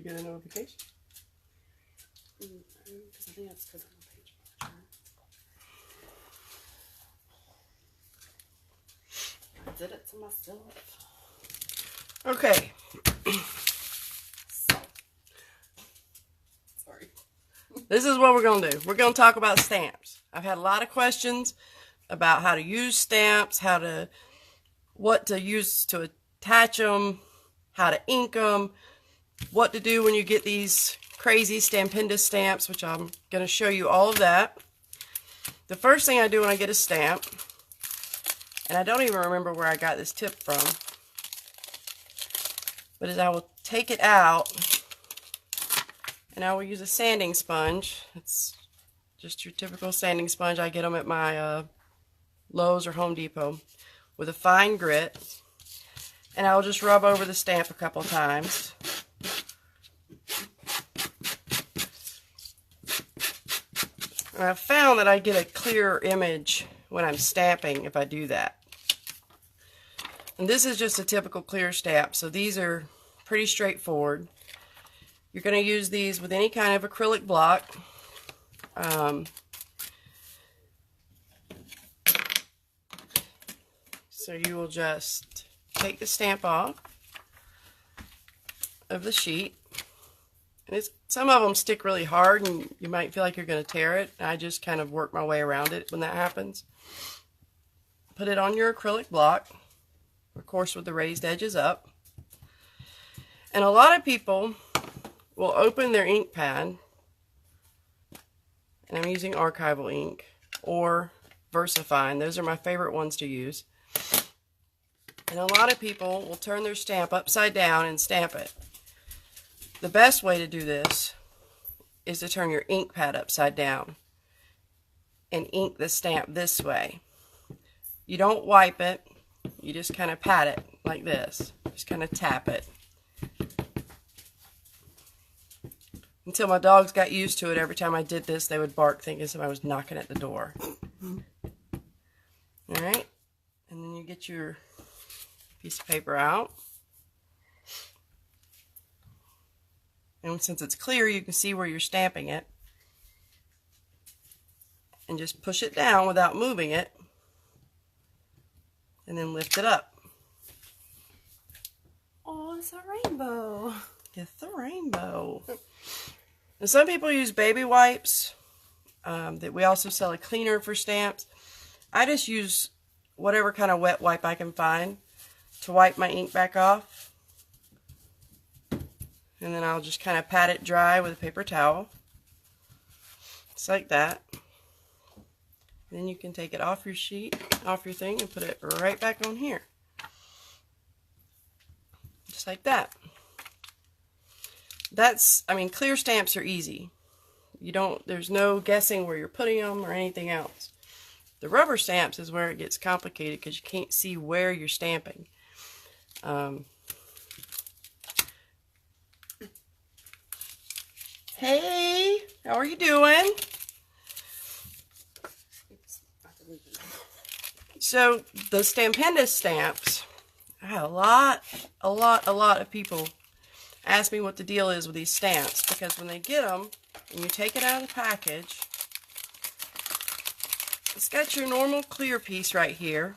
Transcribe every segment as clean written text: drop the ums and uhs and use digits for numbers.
you get a notification? Because I think that's because I'm a page watcher. I did it to myself. Okay. So, sorry. This is what we're going to do. We're going to talk about stamps. I've had a lot of questions about how to use stamps, what to use to attach them, how to ink them, what to do when you get these crazy Stampendous stamps, which I'm going to show you all of that. The first thing I do when I get a stamp, and I don't even remember where I got this tip from, but is I will take it out and I will use a sanding sponge. It's just your typical sanding sponge. I get them at my Lowe's or Home Depot with a fine grit, and I will just rub over the stamp a couple times. And I've found that I get a clearer image when I'm stamping if I do that. And this is just a typical clear stamp, so these are pretty straightforward. You're going to use these with any kind of acrylic block. So you will just take the stamp off of the sheet. And some of them stick really hard and you might feel like you're going to tear it. I just kind of work my way around it when that happens. Put it on your acrylic block, of course with the raised edges up. And a lot of people will open their ink pad, and I'm using archival ink or VersaFine. Those are my favorite ones to use. And a lot of people will turn their stamp upside down and stamp it. The best way to do this is to turn your ink pad upside down and ink the stamp this way. You don't wipe it, you just kind of pat it like this. Just kind of tap it. Until my dogs got used to it, every time I did this, they would bark thinking somebody was knocking at the door. Alright, and then you get your piece of paper out. And since it's clear, you can see where you're stamping it. And just push it down without moving it. And then lift it up. Oh, it's a rainbow. It's the rainbow. And some people use baby wipes. That we also sell a cleaner for stamps. I just use whatever kind of wet wipe I can find to wipe my ink back off. And then I'll just kind of pat it dry with a paper towel. Just like that. And then you can take it off your sheet, off your thing, and put it right back on here. Just like that. Clear stamps are easy. There's no guessing where you're putting them or anything else. The rubber stamps is where it gets complicated because you can't see where you're stamping. Hey, how are you doing? So the Stampendous stamps, I had a lot of people ask me what the deal is with these stamps, because when they get them and you take it out of the package, it's got your normal clear piece right here,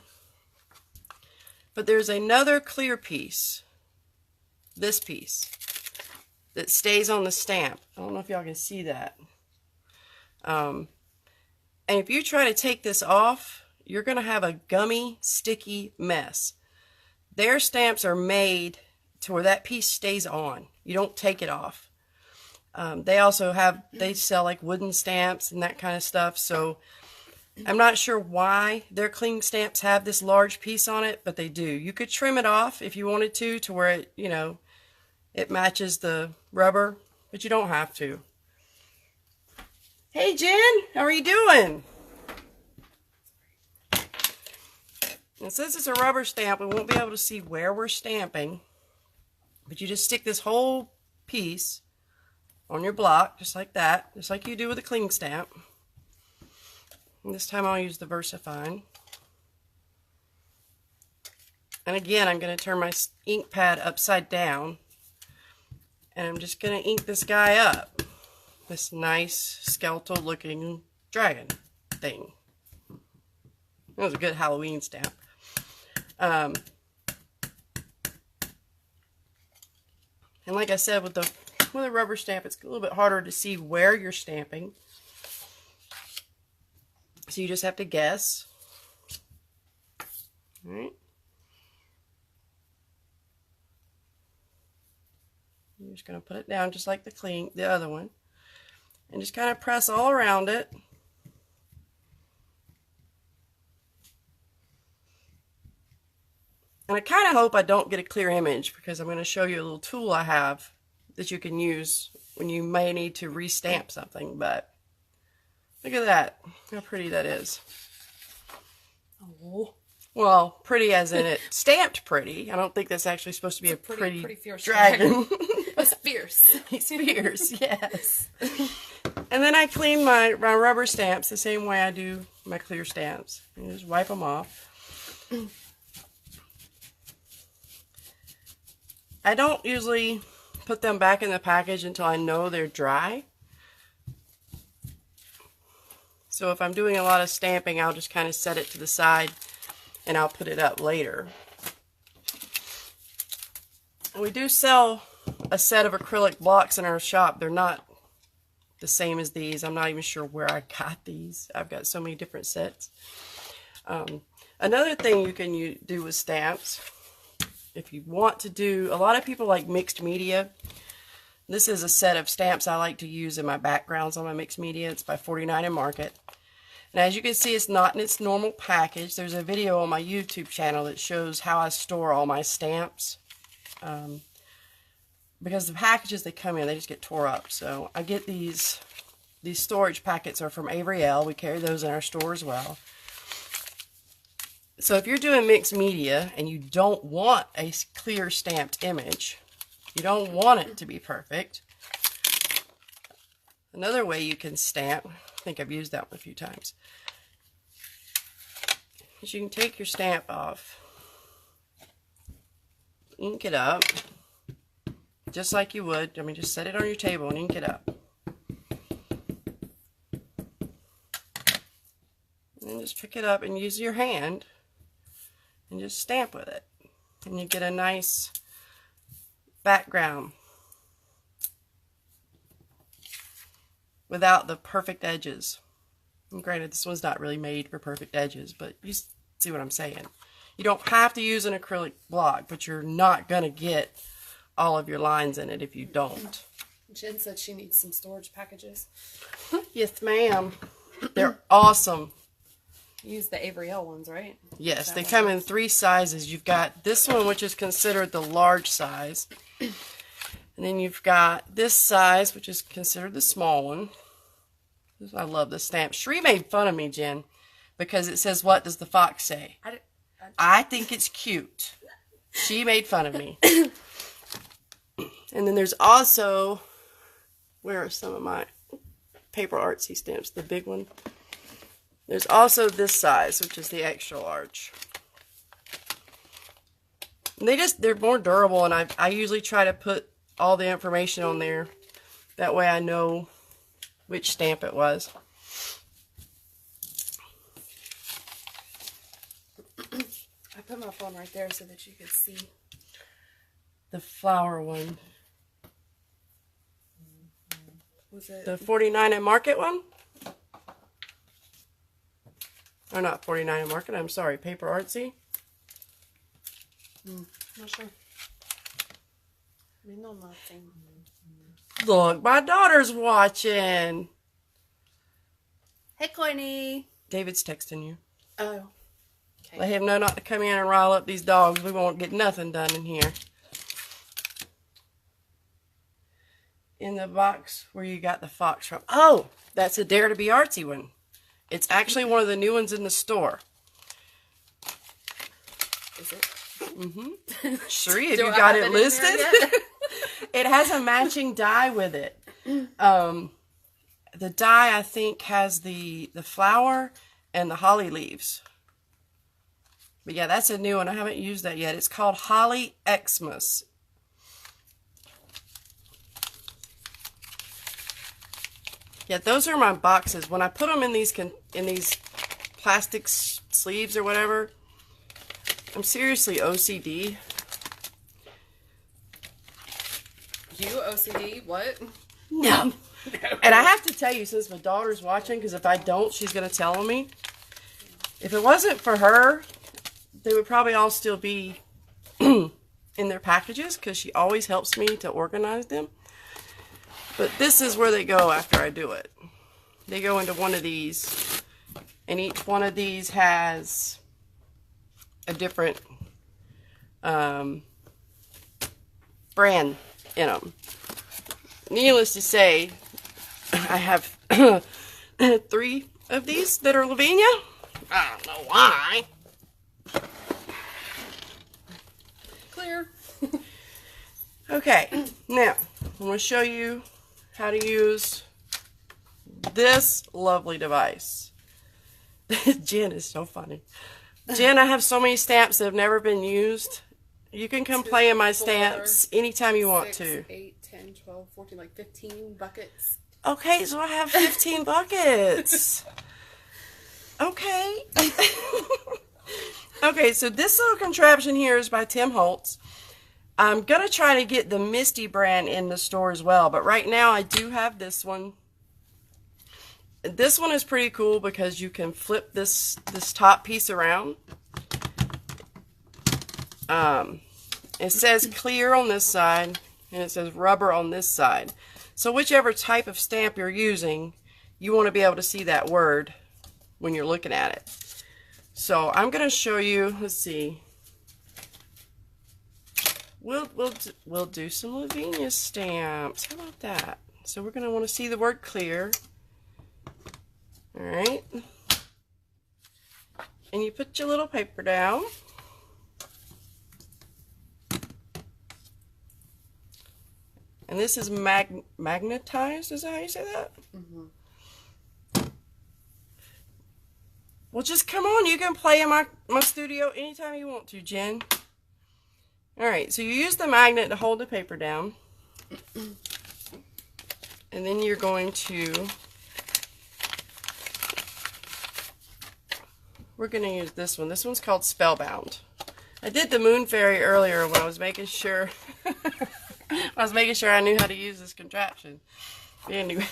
but there's another clear piece, this piece, that stays on the stamp. I don't know if y'all can see that. And if you try to take this off, you're going to have a gummy, sticky mess. Their stamps are made to where that piece stays on. You don't take it off. They sell like wooden stamps and that kind of stuff. So I'm not sure why their cling stamps have this large piece on it, but they do. You could trim it off if you wanted to where it, it matches the rubber, but you don't have to. Hey Jen, how are you doing? And since it's a rubber stamp, we won't be able to see where we're stamping, but you just stick this whole piece on your block, just like that, just like you do with a cling stamp. And this time I'll use the VersaFine. And again, I'm going to turn my ink pad upside down. And I'm just going to ink this guy up. This nice skeletal looking dragon thing. That was a good Halloween stamp. And like I said, with a rubber stamp, it's a little bit harder to see where you're stamping. So you just have to guess. All right. I'm just going to put it down just like the other one. And just kind of press all around it. And I kind of hope I don't get a clear image, because I'm going to show you a little tool I have that you can use when you may need to restamp something. But look at that, how pretty that is. Oh. Well, pretty as in it stamped pretty. I don't think that's actually supposed to be a pretty fierce dragon. It's fierce. He's fierce, yes. And then I clean my rubber stamps the same way I do my clear stamps. You just wipe them off. I don't usually put them back in the package until I know they're dry. So if I'm doing a lot of stamping, I'll just kind of set it to the side and I'll put it up later. And we do sell a set of acrylic blocks in our shop. They're not the same as these. I'm not even sure where I got these. I've got so many different sets. Another thing you can do with stamps, if you want to do, a lot of people like mixed media. This is a set of stamps I like to use in my backgrounds on my mixed media. It's by 49 and Market. And as you can see, it's not in its normal package. There's a video on my YouTube channel that shows how I store all my stamps. Because the packages they come in, they just get tore up. So I get these storage packets are from Avery Elle. We carry those in our store as well. So if you're doing mixed media and you don't want a clear stamped image, you don't want it to be perfect, another way you can stamp, I think I've used that one a few times, is you can take your stamp off, ink it up, just like you would. I mean, just set it on your table and ink it up. And then just pick it up and use your hand and just stamp with it. And you get a nice background without the perfect edges. And granted, this one's not really made for perfect edges, but you see what I'm saying. You don't have to use an acrylic block, but you're not going to get all of your lines in it if you don't. Jen said she needs some storage packages. Yes, ma'am. They're awesome. Use the Avery Elle ones, right? Yes, they come in 3 sizes. You've got this one, which is considered the large size. And then you've got this size, which is considered the small one. I love this stamp. Sheree made fun of me, Jen, because it says, "What does the fox say?" I think it's cute. She made fun of me. And then there's also, where are some of my paper artsy stamps? The big one. There's also this size, which is the extra large. And they're more durable, and I usually try to put all the information on there. That way I know which stamp it was. I put my phone right there so that you could see. The flower one. Was it The 49 and Market one? Or not 49 and Market, I'm sorry, Paper Artsy. Not sure. We know nothing. Look, my daughter's watching. Hey, Courtney. David's texting you. Oh. Okay. Let him know not to come in and rile up these dogs. We won't get nothing done in here. In the box where you got the fox from. Oh, that's a Dare to Be Artsy one. It's actually one of the new ones in the store. Is it? Mm-hmm. Sheree, have Do you I got have it in listed? there yet? It has a matching die with it. The die, I think, has the flower and the holly leaves. But yeah, that's a new one. I haven't used that yet. It's called Holly Xmas. Yeah, those are my boxes. When I put them in these plastic sleeves or whatever, I'm seriously OCD. You OCD? What? No. And I have to tell you, since my daughter's watching, because if I don't, she's going to tell on me. If it wasn't for her, they would probably all still be in their packages, because she always helps me to organize them. But this is where they go after I do it. They go into one of these, and each one of these has a different brand in them. Needless to say, I have 3 of these that are Lavinia. I don't know why. Clear. Okay, now I'm going to show you how to use this lovely device. Jen is so funny. Jen, I have so many stamps that have never been used. You can come play in my stamps anytime you want 6, to. 8, 10, 12, 14, like 15 buckets. Okay, so I have 15 buckets. Okay. Okay, so this little contraption here is by Tim Holtz. I'm going to try to get the Misty brand in the store as well, but right now I do have this one. This one is pretty cool because you can flip this top piece around. It says clear on this side, and it says rubber on this side. So whichever type of stamp you're using, you want to be able to see that word when you're looking at it. So I'm going to show you, let's see. We'll do some Lavinia stamps. How about that? So we're going to want to see the word clear. All right. And you put your little paper down. And this is magnetized. Is that how you say that? Mm-hmm. Well, just come on. You can play in my studio anytime you want to, Jen. All right. So you use the magnet to hold the paper down. And then you're going to... We're going to use this one. This one's called Spellbound. I did the Moon Fairy earlier when I was making sure... I knew how to use this contraption. Anyway,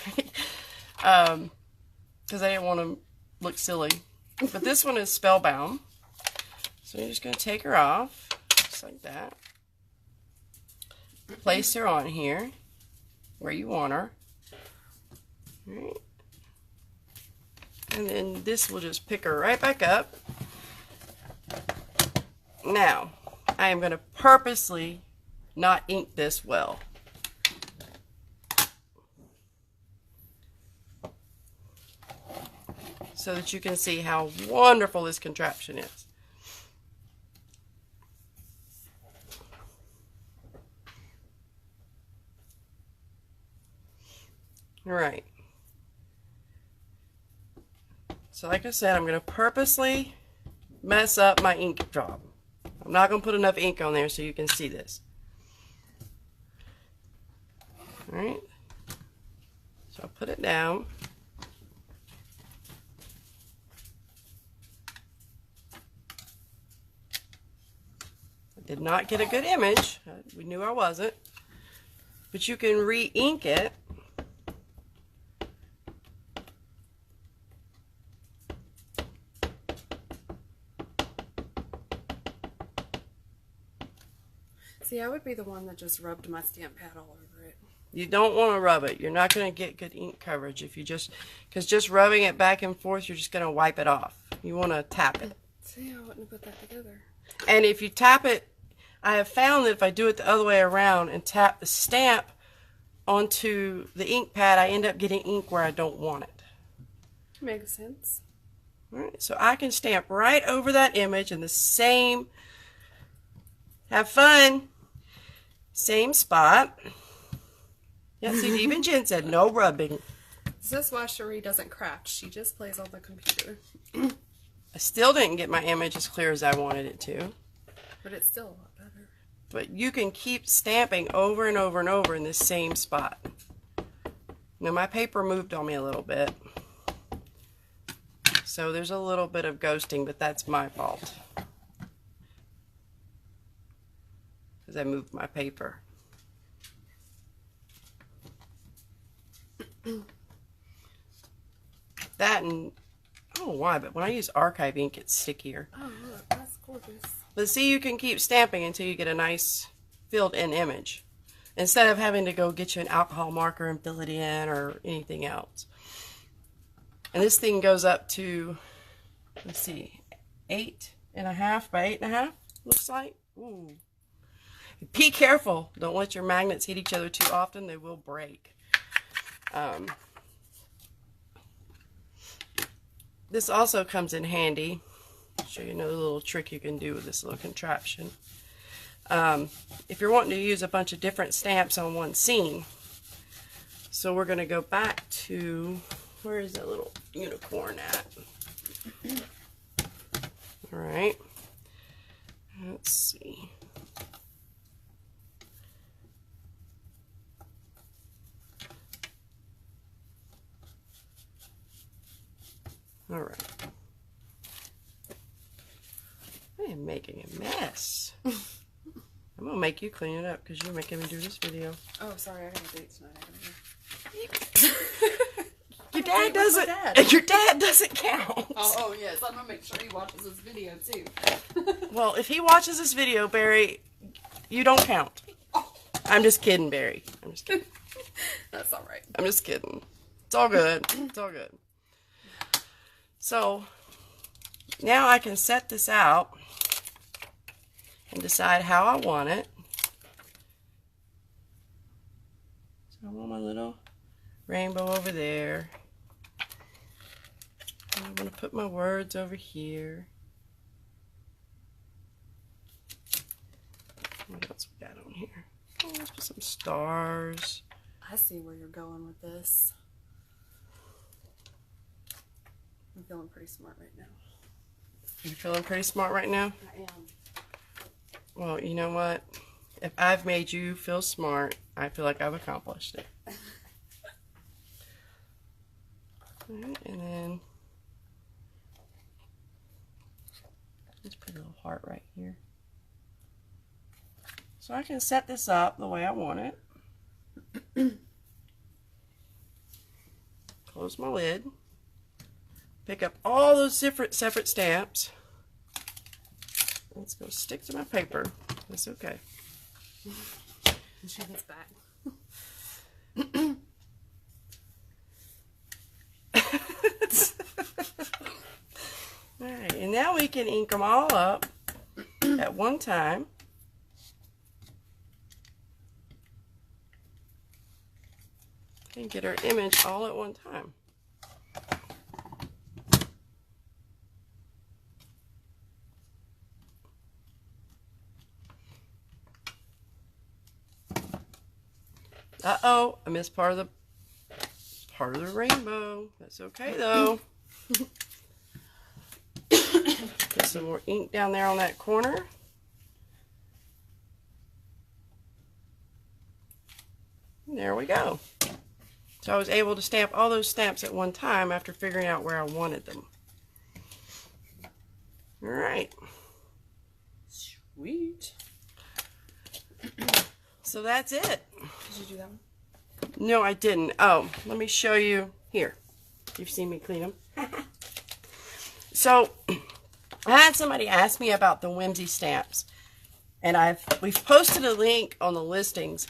because I didn't want to look silly. But this one is Spellbound. So you're just going to take her off, just like that. Place her on here, where you want her. All right. And then this will just pick her right back up. Now, I am going to purposely not ink this well. So that you can see how wonderful this contraption is. All right. So like I said, I'm going to purposely mess up my ink job. I'm not going to put enough ink on there so you can see this. All right. So I'll put it down. I did not get a good image. We knew I wasn't. But you can re-ink it. See, I would be the one that just rubbed my stamp pad all over it. You don't want to rub it. You're not going to get good ink coverage if you because just rubbing it back and forth, you're just going to wipe it off. You want to tap it. See, I wouldn't have put that together. And if you tap it, I have found that if I do it the other way around and tap the stamp onto the ink pad, I end up getting ink where I don't want it. Makes sense. All right, so I can stamp right over that image in the same, have fun, same spot. Yeah, see, even Jen said no rubbing. This is why Cherie doesn't craft. She just plays on the computer. I still didn't get my image as clear as I wanted it to. But it's still a lot better. But you can keep stamping over and over and over in the same spot. Now my paper moved on me a little bit. So there's a little bit of ghosting, but that's my fault. Because I moved my paper. That and, I don't know why, but when I use archive ink, it's stickier. Oh, look, that's gorgeous. But see, you can keep stamping until you get a nice filled in image. Instead of having to go get you an alcohol marker and fill it in or anything else. And this thing goes up to, let's see, 8.5 by 8.5, looks like. Ooh. Be careful. Don't let your magnets hit each other too often. They will break. This also comes in handy. I'll show you another little trick you can do with this little contraption. If you're wanting to use a bunch of different stamps on one scene. So we're going to go back to, where is that little unicorn at? Alright. Let's see. Alright. I am making a mess. I'm going to make you clean it up because you're making me do this video. Oh, sorry, I have a date tonight. Your dad doesn't. And your dad doesn't count. Oh, yes. I'm gonna make sure he watches this video too. Well, if he watches this video, Barry, you don't count. I'm just kidding, Barry. I'm just kidding. That's all right. I'm just kidding. It's all good. It's all good. So now I can set this out and decide how I want it. So I want my little rainbow over there. And I want to put my words over here. What else we got on here? Oh, let's put some stars. I see where you're going with this. I'm feeling pretty smart right now. You feeling pretty smart right now? I am. Well, you know what? If I've made you feel smart, I feel like I've accomplished it. Alright, and then let's put a little heart right here. So I can set this up the way I want it. Close my lid. Pick up all those different separate stamps. Let's go stick to my paper. That's okay. And shove this back. Alright, and now we can ink them all up at one time. And get our image all at one time. Uh-oh, I missed part of the rainbow. That's okay though. Get some more ink down there on that corner. And there we go. So I was able to stamp all those stamps at one time after figuring out where I wanted them. Alright. Sweet. So that's it. Did you do that one? No, I didn't. Oh, let me show you. Here. You've seen me clean them. So, I had somebody ask me about the Whimsy stamps. And we've posted a link on the listings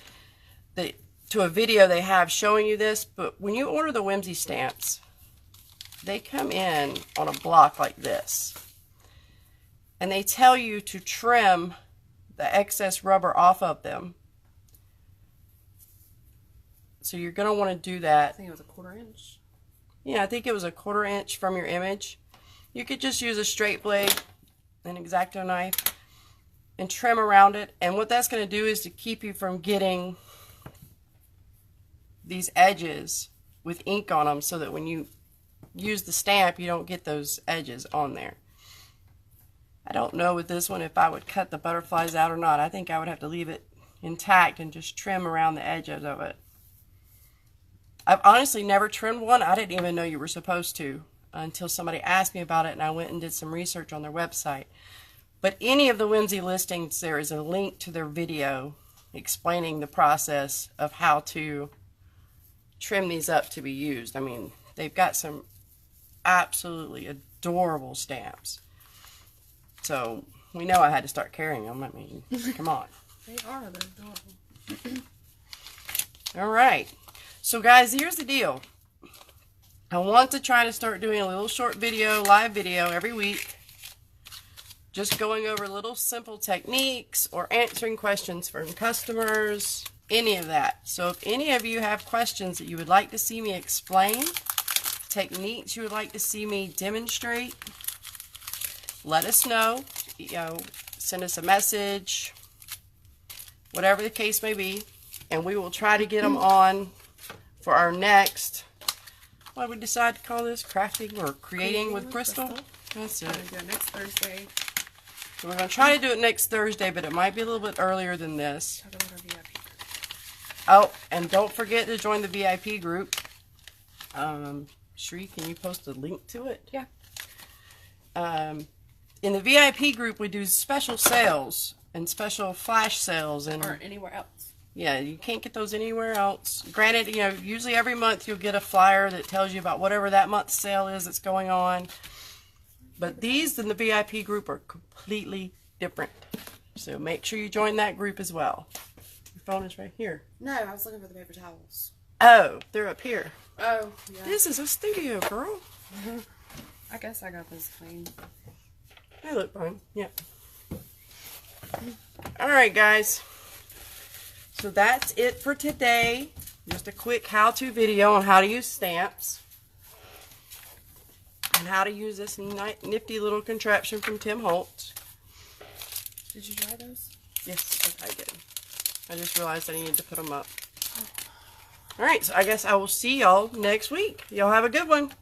to a video they have showing you this. But when you order the Whimsy stamps, they come in on a block like this. And they tell you to trim the excess rubber off of them. So you're going to want to do that. I think it was a 1/4 inch. Yeah, I think it was a 1/4 inch from your image. You could just use a straight blade, an X-Acto knife, and trim around it. And what that's going to do is to keep you from getting these edges with ink on them, so that when you use the stamp, you don't get those edges on there. I don't know with this one if I would cut the butterflies out or not. I think I would have to leave it intact and just trim around the edges of it. I've honestly never trimmed one. I didn't even know you were supposed to until somebody asked me about it, and I went and did some research on their website. But any of the Whimsy listings, there is a link to their video explaining the process of how to trim these up to be used. I mean, they've got some absolutely adorable stamps. So we know I had to start carrying them. I mean, come on. They are adorable. All right. So guys, here's the deal. I want to try to start doing a little short video, live video every week. Just going over little simple techniques or answering questions from customers, any of that. So if any of you have questions that you would like to see me explain, techniques you would like to see me demonstrate, let us know. Send us a message, whatever the case may be, and we will try to get them on for our next, what do we decide to call this? Crafting or creating with Crystal? That's it. I'm gonna do it next Thursday. So we're going to try to do it next Thursday, but it might be a little bit earlier than this. Talk about our VIP group. Oh, and don't forget to join the VIP group. Shree, can you post a link to it? Yeah. In the VIP group, we do special sales and special flash sales. And Or anywhere else. yeah, you can't get those anywhere else. Granted, usually every month you'll get a flyer that tells you about whatever that month's sale is that's going on. But these in the VIP group are completely different. So make sure you join that group as well. Your phone is right here. No, I was looking for the paper towels. Oh, they're up here. Oh, yeah. This is a studio, girl. I guess I got this clean. They look fine. Yep. Alright, guys. So that's it for today. Just a quick how-to video on how to use stamps. And how to use this nifty little contraption from Tim Holtz. Did you dry those? Yes, I did. I just realized I needed to put them up. Alright, so I guess I will see y'all next week. Y'all have a good one.